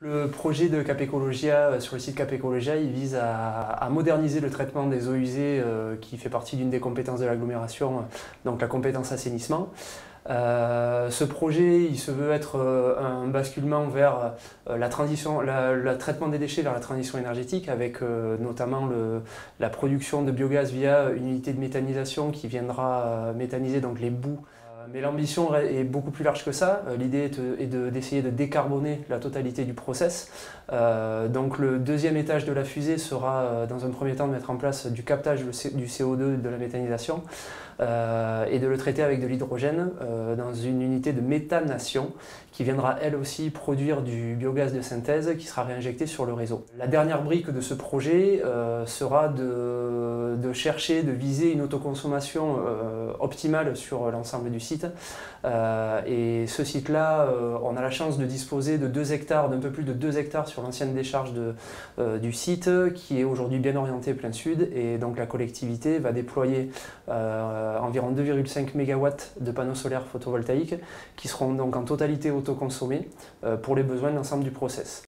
Le projet de Cap Ecologia sur le site Cap Ecologia, il vise à moderniser le traitement des eaux usées qui fait partie d'une des compétences de l'agglomération, donc la compétence assainissement. Ce projet, il se veut être un basculement vers le traitement des déchets vers la transition énergétique avec notamment la production de biogaz via une unité de méthanisation qui viendra méthaniser donc les boues. Mais l'ambition est beaucoup plus large que ça. L'idée est d'essayer de décarboner la totalité du process. Donc le deuxième étage de la fusée sera dans un premier temps de mettre en place du captage du CO2 de la méthanisation et de le traiter avec de l'hydrogène dans une unité de méthanation qui viendra elle aussi produire du biogaz de synthèse qui sera réinjecté sur le réseau. La dernière brique de ce projet sera de chercher, de viser une autoconsommation optimale sur l'ensemble du site. Et ce site-là, on a la chance de disposer de 2 hectares, d'un peu plus de 2 hectares sur l'ancienne décharge du site, qui est aujourd'hui bien orienté plein sud. Et donc la collectivité va déployer environ 2,5 MW de panneaux solaires photovoltaïques qui seront donc en totalité autoconsommés pour les besoins de l'ensemble du process.